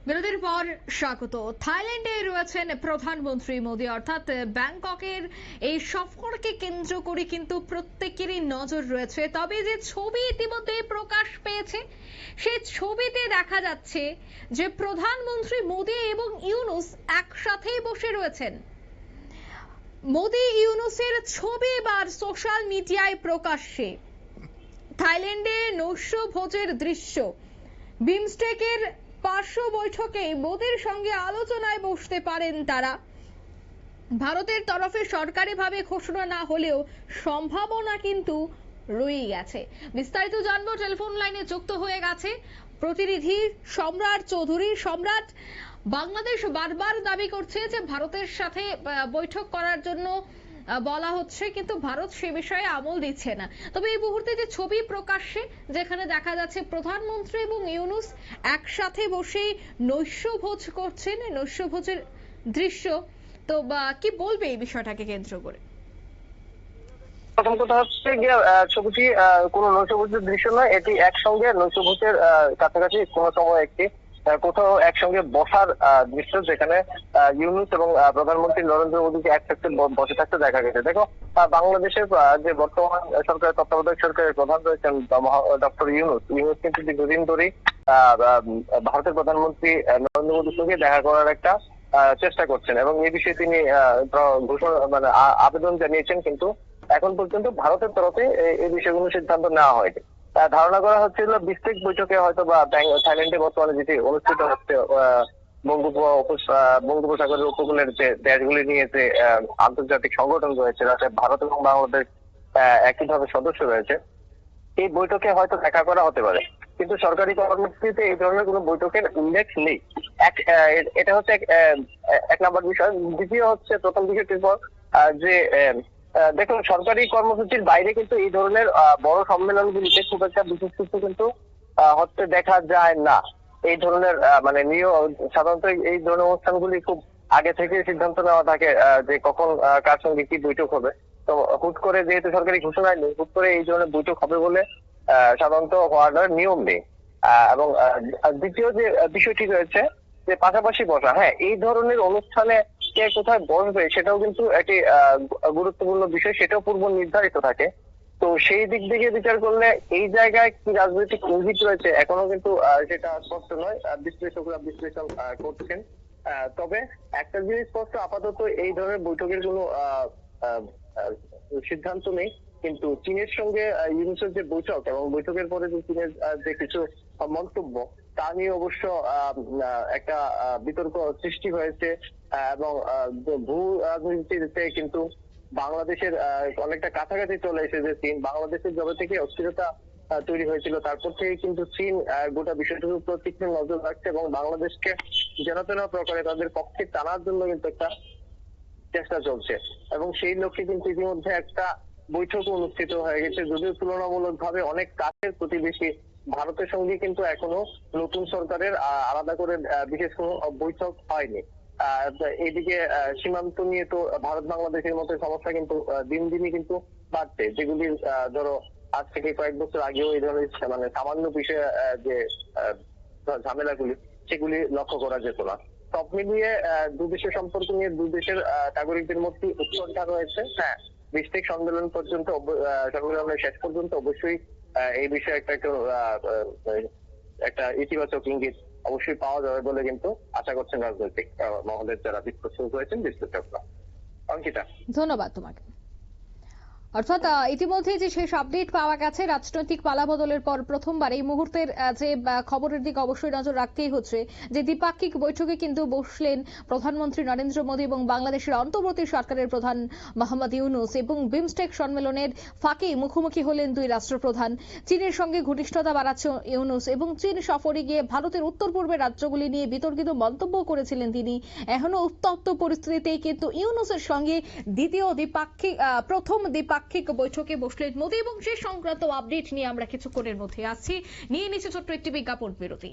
বিরতির পর স্বাগত। থাইল্যান্ডে রয়েছেন প্রধানমন্ত্রী মোদী, অর্থাৎ ব্যাংককের এই সফরকে কেন্দ্র করে কিন্তু প্রত্যেকেরই নজর রয়েছে। তবে যে ছবি ইতিমধ্যে প্রকাশ পেয়েছে, সেই ছবিতে দেখা যাচ্ছে যে প্রধানমন্ত্রী মোদী এবং ইউনূস একসাথেই বসে রয়েছেন। মোদী ইউনূসের ছবি এবার সোশ্যাল মিডিয়ায় প্রকাশ্যে। থাইল্যান্ডে নৈশ ভোজের দৃশ্য, বিমস্টেকের পার্শ্ব বৈঠকে মোদীর সঙ্গে আলোচনায় বসতে পারেন তারা। ভারতের তরফে সরকারিভাবে ঘোষণা না হলেও সম্ভাবনা কিন্তু রয়ে গেছে। বিস্তারিত জানবো, টেলিফোন লাইনে যুক্ত হয়ে গেছে প্রতিনিধি সম্রাট চৌধুরী। সম্রাট, বাংলাদেশ বারবার দাবি করছে যে ভারতের সাথে বৈঠক করার জন্য বলা হচ্ছে, কিন্তু ভারত সে বিষয়ে আমল দিচ্ছে না। তবে এই মুহূর্তে যে ছবি প্রকাশ্যে, যেখানে দেখা যাচ্ছে প্রধানমন্ত্রী এবং ইউনূস একসাথে বসে নৈশভোজ করছেন, নৈশভোজের দৃশ্য, তো কি বলবে এই বিষয়টাকে কেন্দ্র করে? প্রথম কথা হচ্ছে গিয়ে ছবিটি কোনো নৈশভোজের দৃশ্য নয়, এটি একসঙ্গে নৈশভোজের কাছাকাছি কোনো সময় একটি কোথাও একসঙ্গে বসার দৃশ্য, যেখানে ইউনূস এবং প্রধানমন্ত্রী নরেন্দ্র মোদীকে একসাথে বসে থাকতে দেখা গেছে। দেখো, বাংলাদেশের যে বর্তমান সরকারের তত্ত্বাবধায়ক সরকারের প্রধান রয়েছেন ডক্টর ইউনূস কিন্তু দীর্ঘদিন ধরেই ভারতের প্রধানমন্ত্রী নরেন্দ্র মোদীর সঙ্গে দেখা করার একটা চেষ্টা করছেন এবং এই বিষয়ে তিনি ঘোষণা আবেদন জানিয়েছেন, কিন্তু এখন পর্যন্ত ভারতের তরফে এই বিষয়ে কোনো সিদ্ধান্ত নেওয়া হয়নি। ধারণা করা হচ্ছিল বিমস্টেক বৈঠকে হয়তো বা থাইল্যান্ডে বর্তমানে যেটি অনুষ্ঠিত হচ্ছে বঙ্গোপসাগরের উপকূলের যে দেশগুলি নিয়ে যে আন্তর্জাতিক সংগঠন রয়েছে, যাতে ভারত এবং বাংলাদেশ একইভাবে সদস্য রয়েছে, এই বৈঠকে হয়তো দেখা করা হতে পারে। কিন্তু সরকারি কর্মসূচিতে এই ধরনের কোনো বৈঠকের উল্লেখ নেই। এটা হচ্ছে এক নম্বর বিষয়। দ্বিতীয় হচ্ছে, প্রথম বিষয়টির পর যে দেখুন, সরকারি কর্মসূচির বাইরে কিন্তু এই ধরনের বড় সম্মেলনগুলিতে খুব একটা বিশেষ কিছু কিন্তু হচ্ছে দেখা যায় না। এই ধরনের সাধারণত এই ধরনের অনুষ্ঠানগুলি খুব আগে থেকে সিদ্ধান্ত নেওয়া থাকে যে কখন কার সঙ্গে কি বৈঠক হবে। তো হুট করে, যেহেতু সরকারি ঘোষণা নেই, হুট করে এই ধরনের বৈঠক হবে বলে সাধারণত হওয়ার নিয়ম নেই। এবং দ্বিতীয় যে বিষয়টি রয়েছে যে পাশাপাশি বসা, হ্যাঁ, এই ধরনের অনুষ্ঠানে কে কোথায় বসবে সেটাও কিন্তু একটি গুরুত্বপূর্ণ বিষয়, সেটাও পূর্ব নির্ধারিত থাকে। তো সেই দিক থেকে বিচার করলে এই জায়গায় কি রাজনৈতিক ইঙ্গিত রয়েছে এখনো কিন্তু সেটা স্পষ্ট নয়, বিশ্লেষকরা বিশ্লেষণ করছেন। তবে একটা জিনিস স্পষ্ট, আপাতত এই ধরনের বৈঠকের কোনো সিদ্ধান্ত নেই। কিন্তু চীনের সঙ্গে ইউনূসের যে বৈঠক এবং বৈঠকের পরে যে চীনের যে কিছু মন্তব্য, তা নিয়ে অবশ্য একটা বিতর্ক সৃষ্টি হয়েছে এবং ভূ রাজনীতিতে কিন্তু বাংলাদেশের অনেকটা কাছাকাছি চলে এসেছে চীন। বাংলাদেশের জবে থেকে অস্থিরতা তৈরি হয়েছিল, তারপর থেকে কিন্তু চীন গোটা বিষয়টির উপর তীক্ষ্ণ নজর রাখছে এবং বাংলাদেশকে যেন তেন প্রকারে তাদের পক্ষে টানার জন্য কিন্তু একটা চেষ্টা চলছে। এবং সেই লক্ষ্যে কিন্তু ইতিমধ্যে একটা বৈঠক অনুষ্ঠিত হয়ে গেছে, যদিও তুলনামূলকভাবে অনেক কাছের প্রতিবেশী ভারতের সঙ্গে কিন্তু এখনো নতুন সরকারের আলাদা করে বিশেষ কোনো বৈঠক হয়নি। এইদিকে সীমান্ত নিয়ে তো ভারত বাংলাদেশের মতো সমস্যা কিন্তু দিন দিনই কিন্তু বাড়ছে, যেগুলি ধরো আজ থেকে কয়েক বছর আগেও এই ধরনের সামান্য বিষয়ে যে ঝামেলাগুলি, সেগুলি লক্ষ্য করা যেত না। সব মিলিয়ে দুদেশের সম্পর্ক নিয়ে দুদেশের নাগরিকদের মধ্যে উৎকণ্ঠা রয়েছে। হ্যাঁ, বিমস্টেক সম্মেলন পর্যন্ত, সম্মেলনের শেষ পর্যন্ত অবশ্যই এই বিষয়ে একটা ইতিবাচক ইঙ্গিত অবশ্যই পাওয়া যাবে বলে কিন্তু আশা করছেন রাজনৈতিক মহলের যারা বিশ্লেষক রয়েছেন, বিশ্লেষকরা। অঙ্কিতা, ধন্যবাদ তোমাকে। অর্থাৎ ইতিমধ্যে যে শেষ আপডেট পাওয়া গেছে, রাজনৈতিক পালাবদলের পর প্রথমবার এই মুহূর্তের যে খবরের দিকে অবশ্যই নজর রাখতেই হচ্ছে, যে দ্বিপাক্ষিক বৈঠকে কিন্তু বসলেন প্রধানমন্ত্রী নরেন্দ্র মোদী এবং বাংলাদেশের অন্তর্বর্তী সরকারের প্রধান মোহাম্মদ ইউনূস, এবং বিমস্টেক সম্মেলনের ফাঁকে মুখোমুখি হলেন দুই রাষ্ট্রপ্রধান। চীনের সঙ্গে ঘনিষ্ঠতা বাড়াচ্ছে ইউনূস, এবং চীন সফরে গিয়ে ভারতের উত্তর পূর্বের রাজ্যগুলি নিয়ে বিতর্কিত মন্তব্য করেছিলেন তিনি। এখনো উত্তপ্ত পরিস্থিতিতে কিন্তু ইউনূসের সঙ্গে প্রথম দ্বিপাক্ষিক বৈঠকে বসলেন মোদী, এবং সে সংক্রান্ত আপডেট নিয়ে আমরা কিছুক্ষণের মধ্যে আসছি। নিয়ে নিচ্ছে ছোট্ট একটি বিজ্ঞাপন বিরতি।